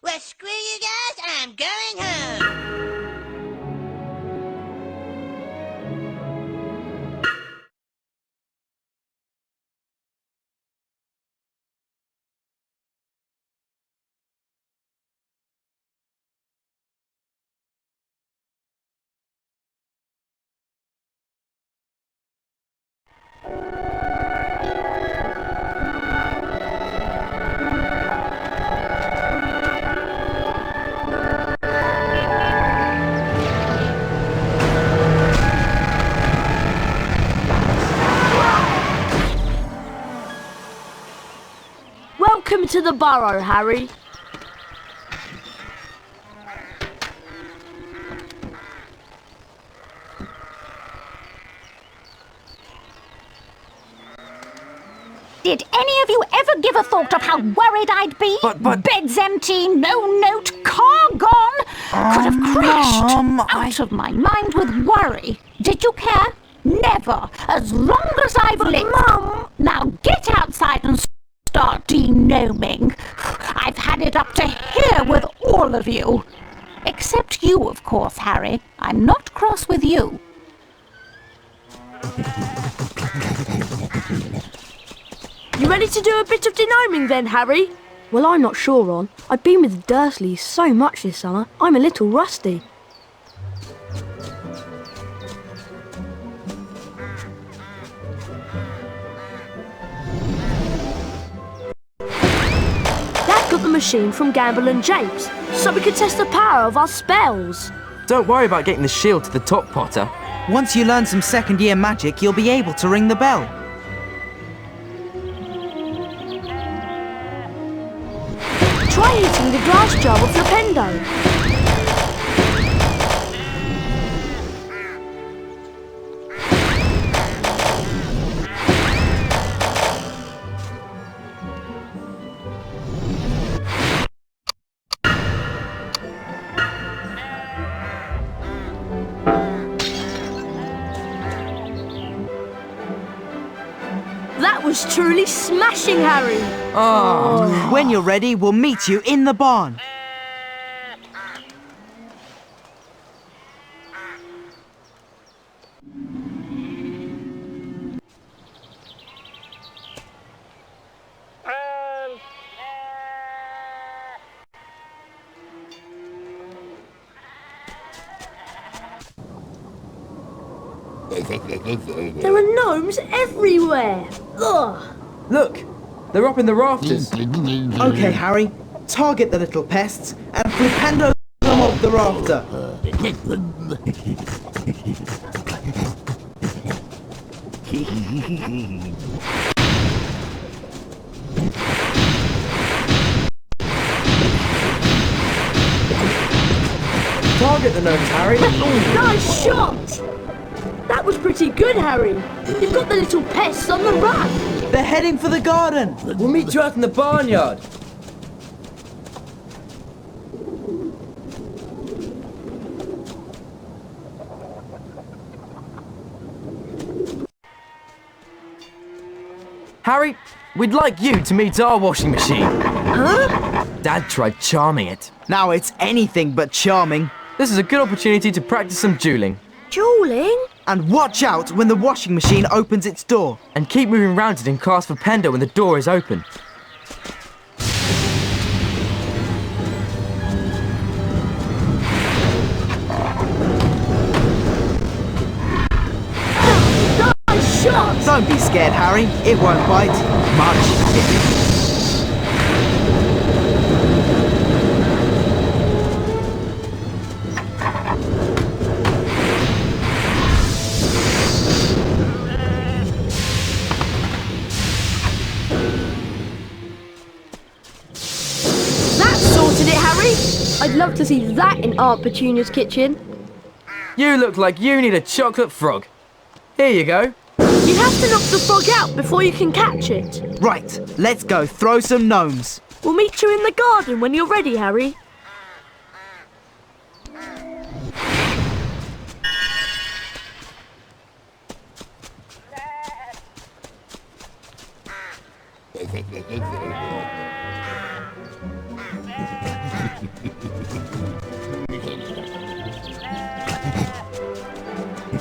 Well, screw you guys, I'm going home. Welcome to the Burrow, Harry. Did any of you ever give a thought of how worried I'd be? But... Bed's empty, no note, car gone. Could have crashed. Out of my mind with worry. Did you care? Never. As long as I've lived. Mum! Now get outside and start denoming. I've had it up to here with all of you. Except you, of course, Harry. I'm not cross with you. You ready to do a bit of denoming then, Harry? Well, I'm not sure, Ron. I've been with the Dursleys so much this summer, I'm a little rusty. Dad got the machine from Gamble and James, so we could test the power of our spells. Don't worry about getting the shield to the top, Potter. Once you learn some second-year magic, you'll be able to ring the bell. Try hitting the glass jar with the pendo. That was truly smashing, Harry. Oh. When you're ready, we'll meet you in the barn. There are gnomes everywhere. Ugh. Look, they're up in the rafters. Okay, Harry, target the little pests and flipendo them off the rafter. Target the gnomes, Harry. Nice shot! That was pretty good, Harry. You've got the little pests on the run. They're heading for the garden. We'll meet you out in the barnyard. Harry, we'd like you to meet our washing machine. Huh? Dad tried charming it. Now it's anything but charming. This is a good opportunity to practice some dueling. Dueling? And watch out when the washing machine opens its door. And keep moving round it and cast for Pendo when the door is open. Nice shot! Don't be scared, Harry. It won't bite much. I'd love to see that in Aunt Petunia's kitchen. You look like you need a chocolate frog. Here you go. You have to knock the frog out before you can catch it. Right, let's go throw some gnomes. We'll meet you in the garden when you're ready, Harry.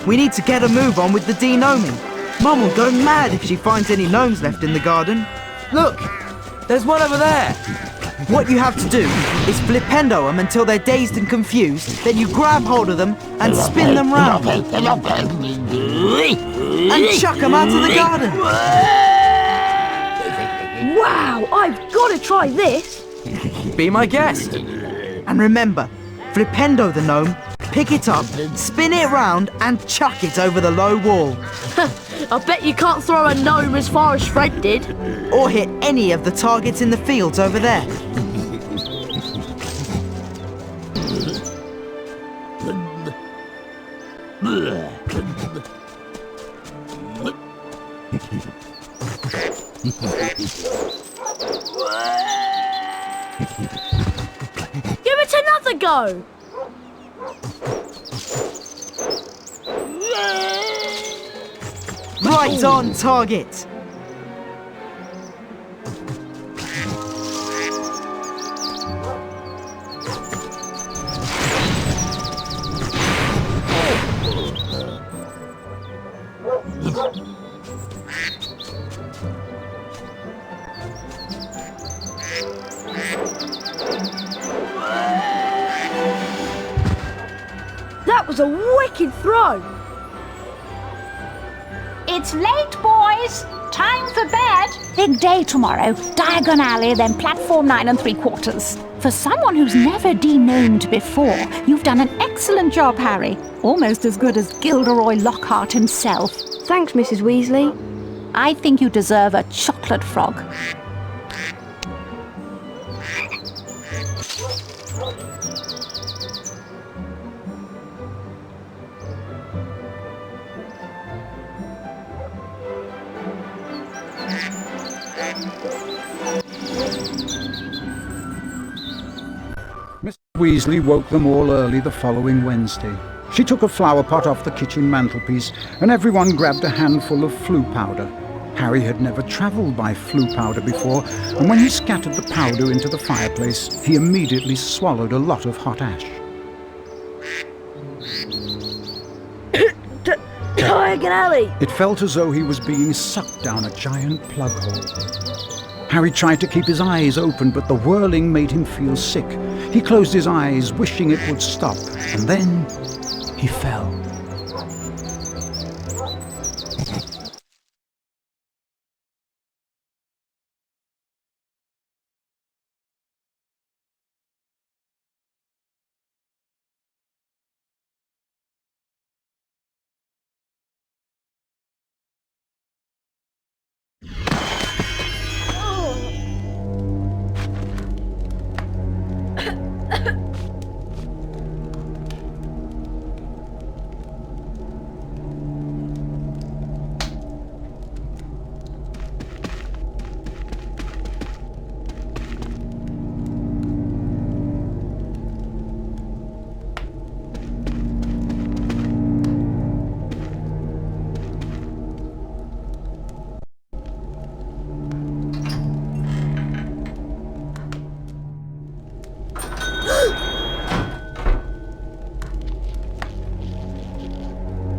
We need to get a move on with the denoming. Mum will go mad if she finds any gnomes left in the garden. Look! There's one over there! What you have to do is flipendo them until they're dazed and confused, then you grab hold of them and spin them round. And chuck them out of the garden. Wow, I've got to try this. Be my guest! And remember, flipendo the gnome, pick it up, spin it round and chuck it over the low wall. I bet you can't throw a gnome as far as Fred did. Or hit any of the targets in the fields over there. Give it another go. Right on target. That was a wicked throw. It's late, boys. Time for bed. Big day tomorrow. Diagon Alley, then platform 9 3/4. For someone who's never denomed before, you've done an excellent job, Harry. Almost as good as Gilderoy Lockhart himself. Thanks, Mrs. Weasley. I think you deserve a chocolate frog. Mrs. Weasley woke them all early the following Wednesday. She took a flower pot off the kitchen mantelpiece, and everyone grabbed a handful of flue powder. Harry had never travelled by flue powder before, and when he scattered the powder into the fireplace, he immediately swallowed a lot of hot ash. Diagon Alley. It felt as though he was being sucked down a giant plug hole. Harry tried to keep his eyes open, but the whirling made him feel sick. He closed his eyes, wishing it would stop, and then he fell.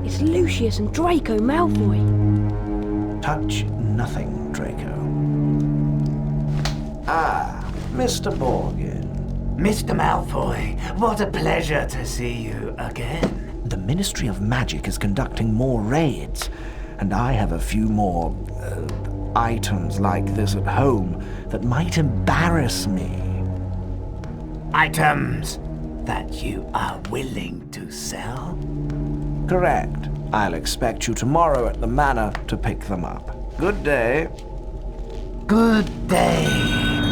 It's Lucius and Draco Malfoy. Touch nothing, Draco. Ah, Mr. Morgan. Mr. Malfoy, what a pleasure to see you again. The Ministry of Magic is conducting more raids, and I have a few more items like this at home that might embarrass me. Items that you are willing to sell? Correct. I'll expect you tomorrow at the manor to pick them up. Good day. Good day,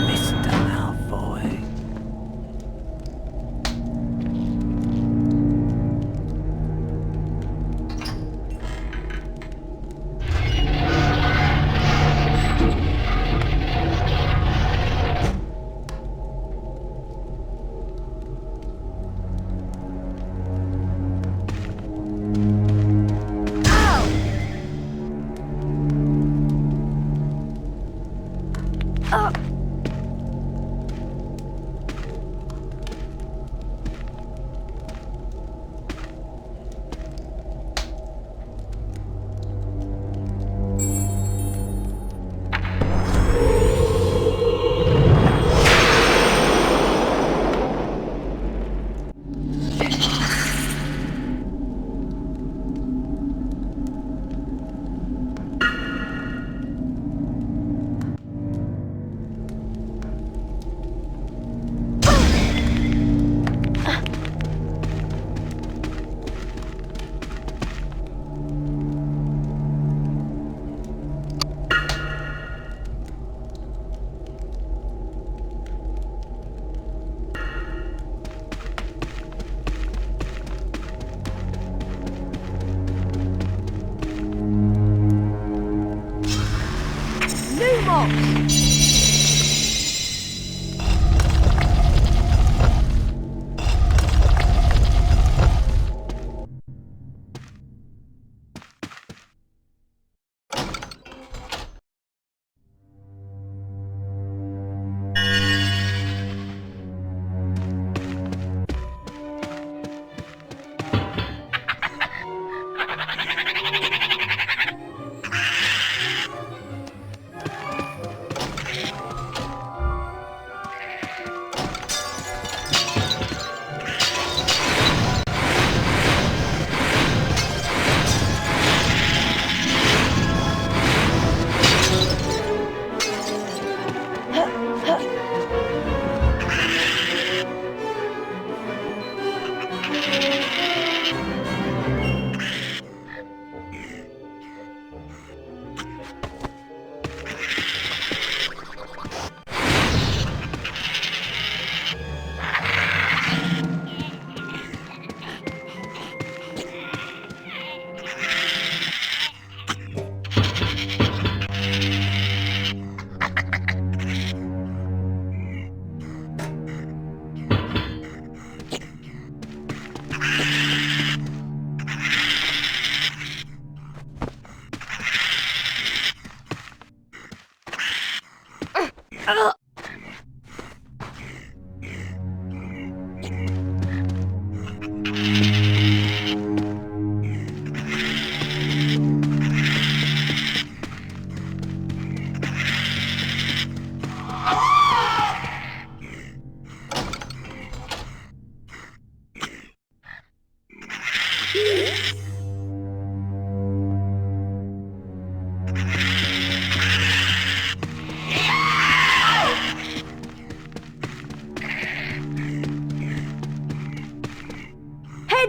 Mr. Malfoy.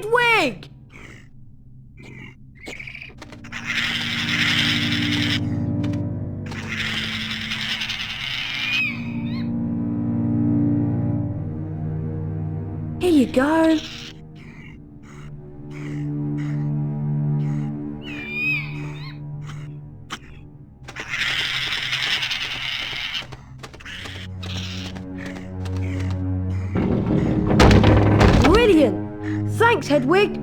Hedwig! Here you go. Brilliant! Thanks, Hedwig.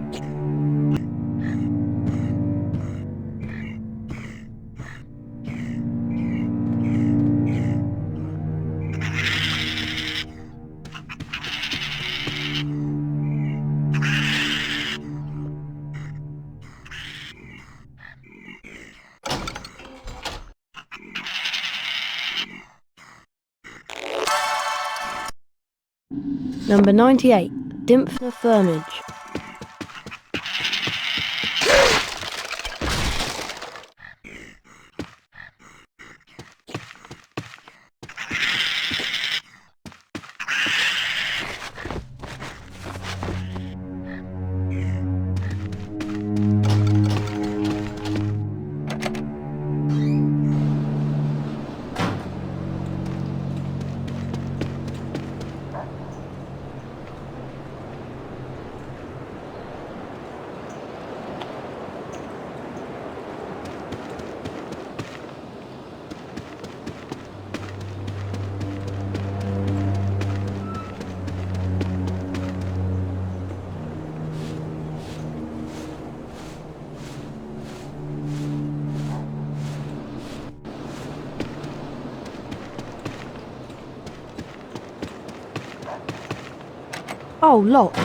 Number 98, Dimphna Firmage. Oh, locked.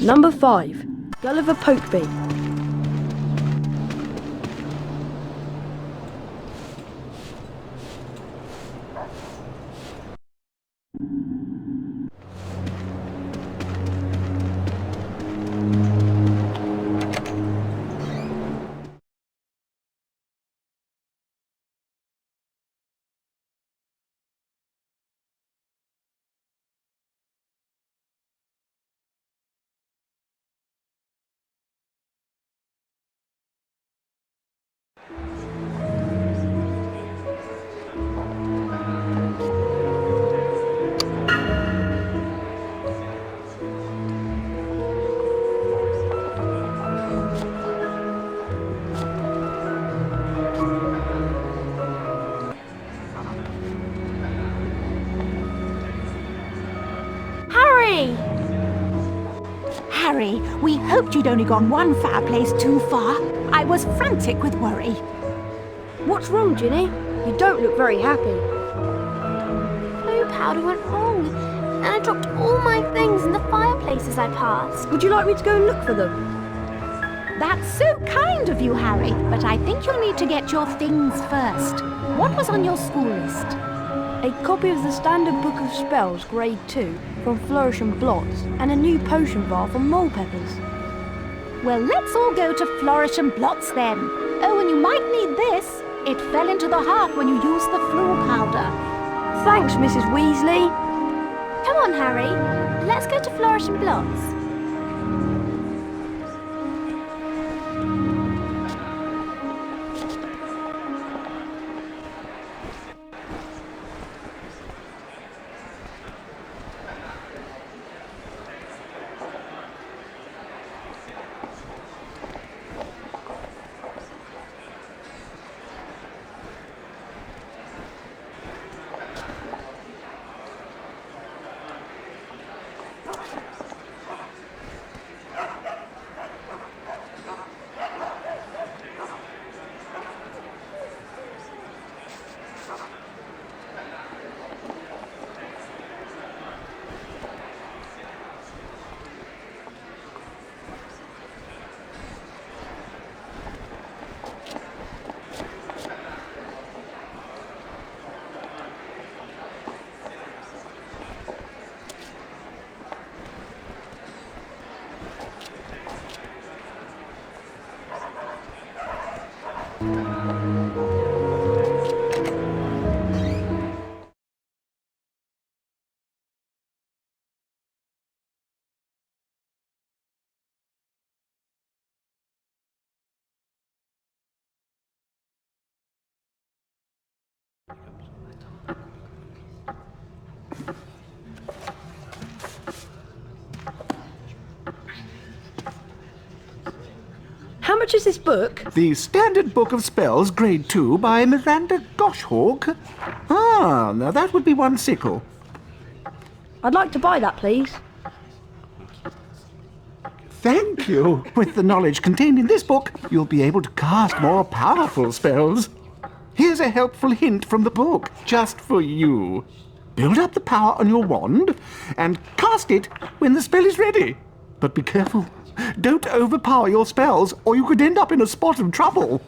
Number 5, Gulliver Pokeby. Harry, we hoped you'd only gone one fireplace too far. I was frantic with worry. What's wrong, Ginny? You don't look very happy. Blue powder went wrong, and I dropped all my things in the fireplaces I passed. Would you like me to go and look for them? That's so kind of you, Harry, but I think you'll need to get your things first. What was on your school list? A copy of the Standard Book of Spells, Grade 2, from Flourish and Blots, and a new potion bar from Mole Peppers. Well, let's all go to Flourish and Blots then. Oh, and you might need this. It fell into the heart when you used the flu powder. Thanks, Mrs. Weasley. Come on, Harry. Let's go to Flourish and Blots. much is this book? The Standard Book of Spells, Grade 2, by Miranda Goshawk. Ah, now that would be one sickle. I'd like to buy that, please. Thank you. With the knowledge contained in this book, you'll be able to cast more powerful spells. Here's a helpful hint from the book, just for you. Build up the power on your wand and cast it when the spell is ready. But be careful. Don't overpower your spells, or you could end up in a spot of trouble.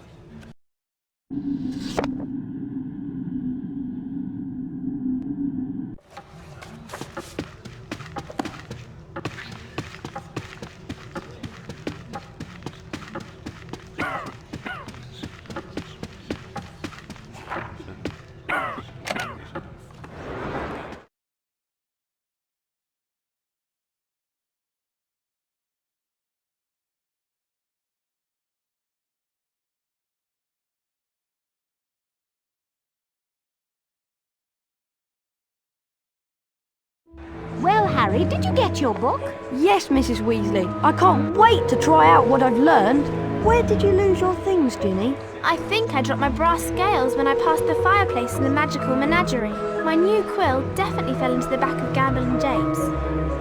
Well, Harry, did you get your book? Yes, Mrs. Weasley. I can't wait to try out what I've learned. Where did you lose your things, Ginny? I think I dropped my brass scales when I passed the fireplace in the magical menagerie. My new quill definitely fell into the back of Gamble and James.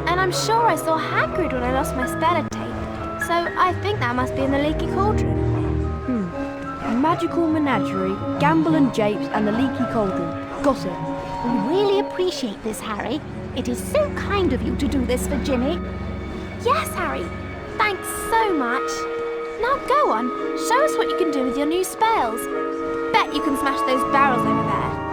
And I'm sure I saw Hagrid when I lost my speller tape. So I think that must be in the leaky cauldron. Magical menagerie, Gamble and Japes, and the leaky cauldron. Got it. We really appreciate this, Harry. It is so kind of you to do this for Ginny. Yes, Harry. Thanks so much. Now go on, show us what you can do with your new spells. Bet you can smash those barrels over there.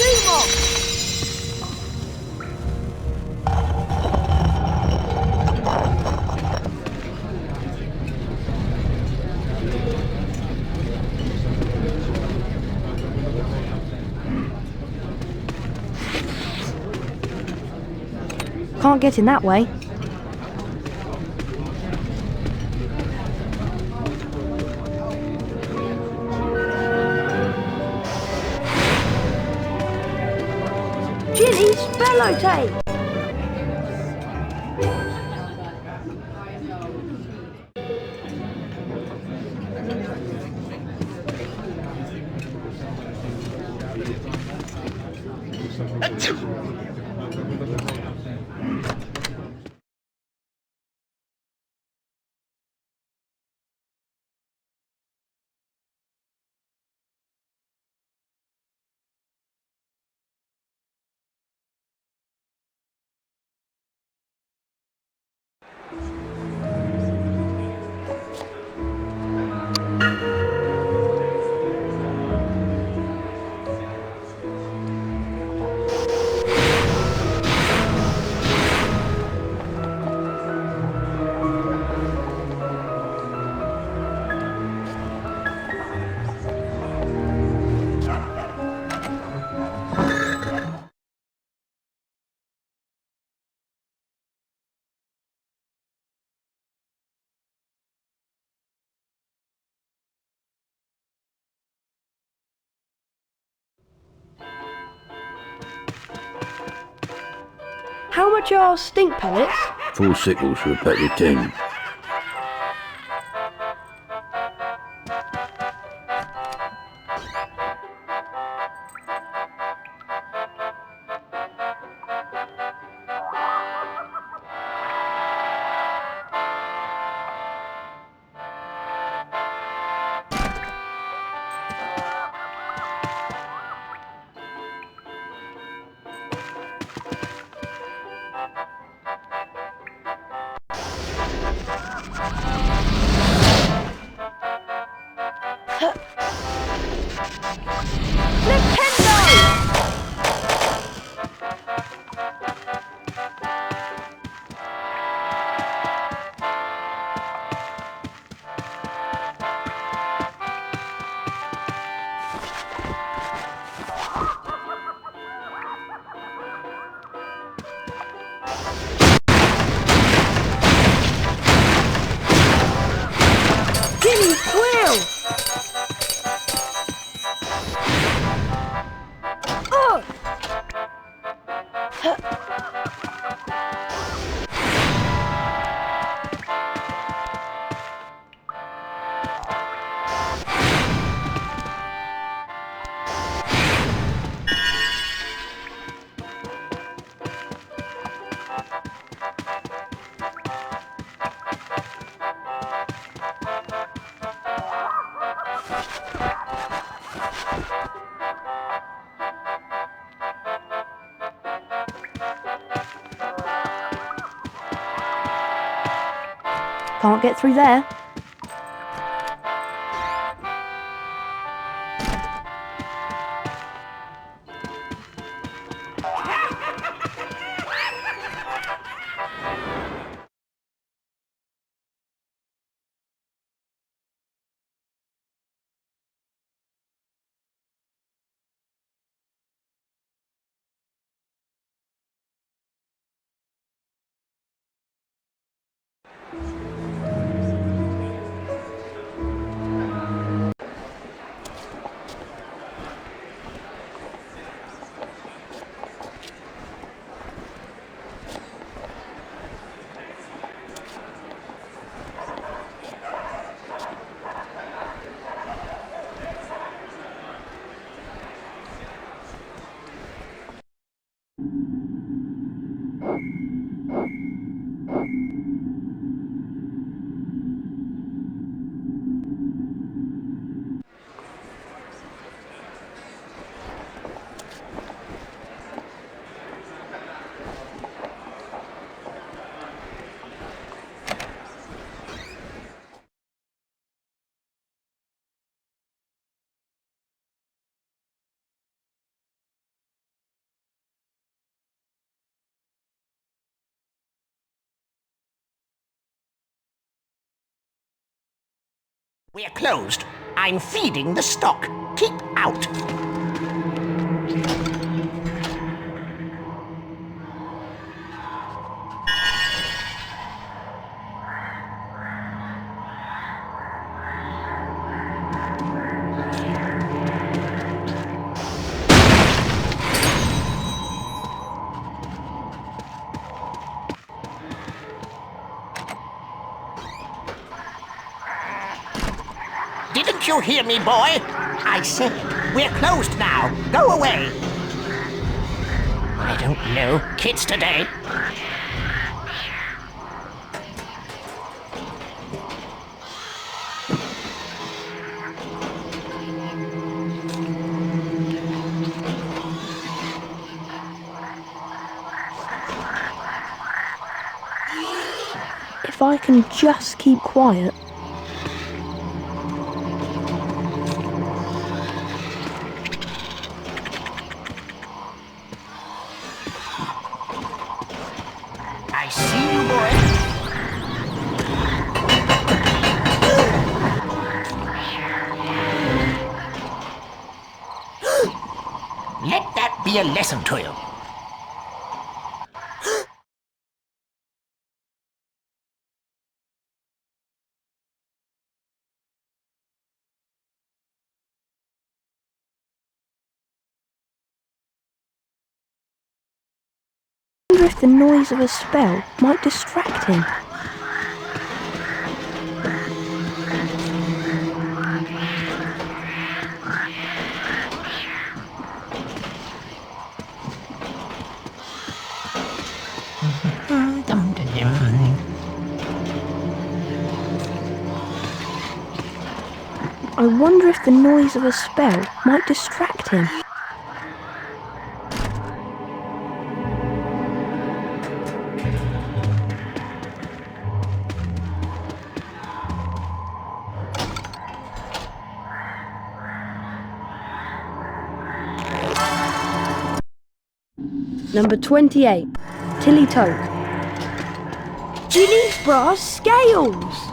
Zoom off! Can't get in that way. Ginny, spello tape! How much are stink pellets? 4 sickles for a pack of 10. Can't get through there. We're closed. I'm feeding the stock. Keep out. Didn't you hear me, boy? I said, we're closed now. Go away. I don't know. Kids today. If I can just keep quiet. I see you, boy. Let that be a lesson to you. I wonder if the noise of a spell might distract him. I wonder if the noise of a spell might distract him. Number 28, Tilly Toke. Ginny's brass scales!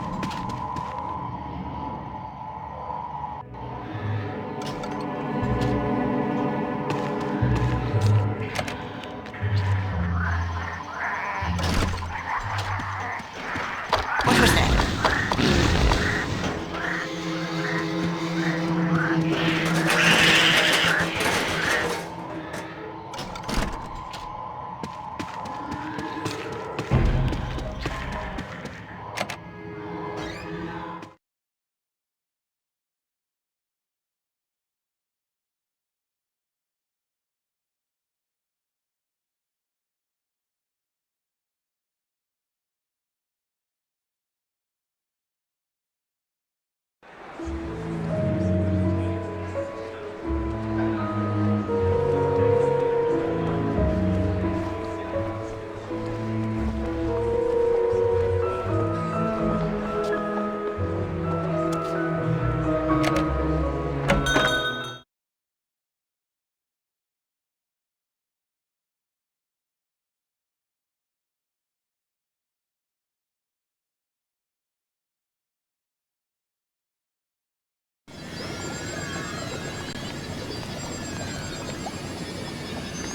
What was that?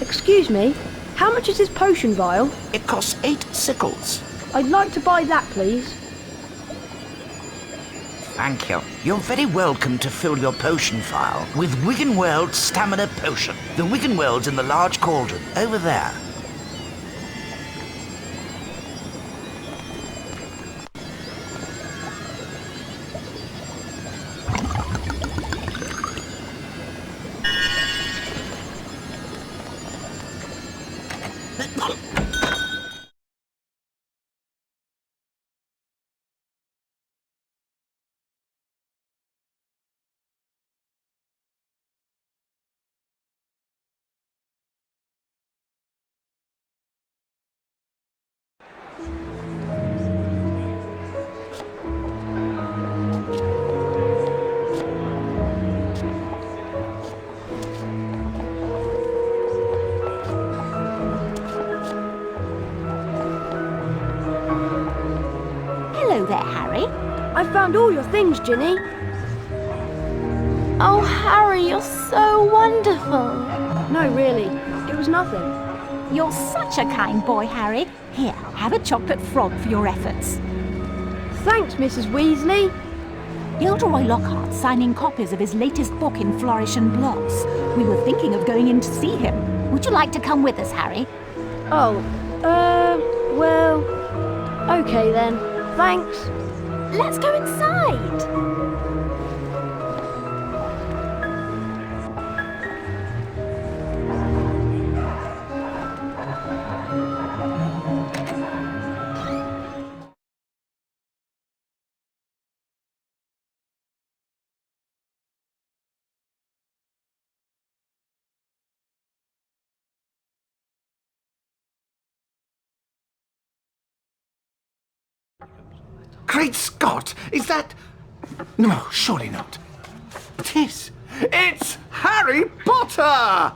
Excuse me, how much is this potion vial? It costs 8 sickles. I'd like to buy that, please. Thank you. You're very welcome to fill your potion vial with Wiggenweld's Stamina Potion. The Wiggenweld's in the large cauldron, over there. Hello there, Harry. I found all your things, Ginny. Oh, Harry, you're so wonderful. No, really, it was nothing. You're such a kind boy, Harry. Here, have a chocolate frog for your efforts. Thanks, Mrs. Weasley. Gilderoy Lockhart's signing copies of his latest book in Flourish and Blotts. We were thinking of going in to see him. Would you like to come with us, Harry? Oh, well, okay then. Thanks. Let's go inside. Great Scott! Is that... No, surely not. It's Harry Potter!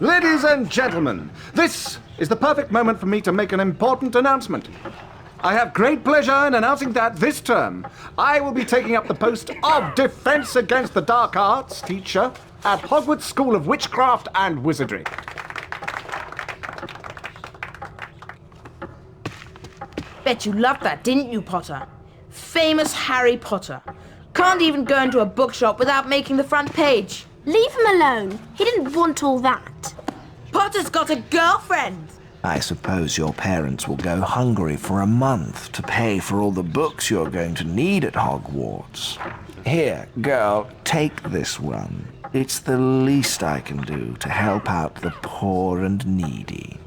Ladies and gentlemen, this is the perfect moment for me to make an important announcement. I have great pleasure in announcing that this term, I will be taking up the post of Defense Against the Dark Arts teacher at Hogwarts School of Witchcraft and Wizardry. Bet you loved that, didn't you, Potter? Famous Harry Potter. Can't even go into a bookshop without making the front page. Leave him alone. He didn't want all that. Potter's got a girlfriend. I suppose your parents will go hungry for a month to pay for all the books you're going to need at Hogwarts. Here, girl, take this one. It's the least I can do to help out the poor and needy.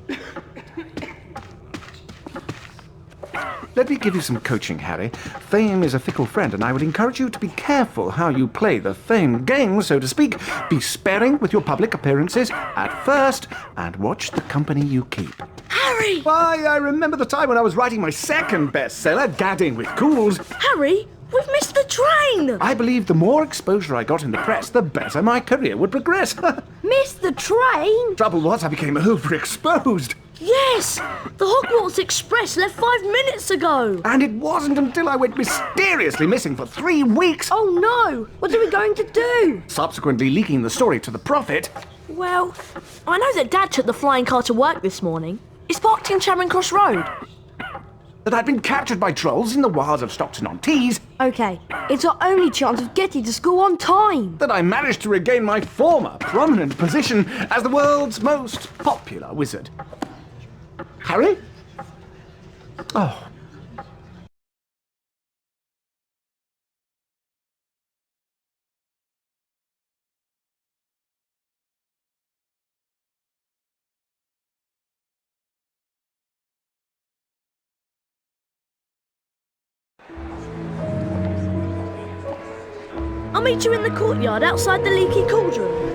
Let me give you some coaching, Harry. Fame is a fickle friend, and I would encourage you to be careful how you play the fame game, so to speak. Be sparing with your public appearances at first, and watch the company you keep. Harry! Why, I remember the time when I was writing my second bestseller, Gadding with Cools. Harry, we've missed the train! I believe the more exposure I got in the press, the better my career would progress. Missed the train? Trouble was, I became overexposed. Yes! The Hogwarts Express left 5 minutes ago! And it wasn't until I went mysteriously missing for 3 weeks. Oh no! What are we going to do? Subsequently leaking the story to the Prophet. Well, I know that Dad took the flying car to work this morning. It's parked in Charing Cross Road. That I'd been captured by trolls in the wilds of Stockton-on-Tees. Okay, it's our only chance of getting to school on time. That I managed to regain my former prominent position as the world's most popular wizard. Harry? Oh. I'll meet you in the courtyard outside the Leaky Cauldron.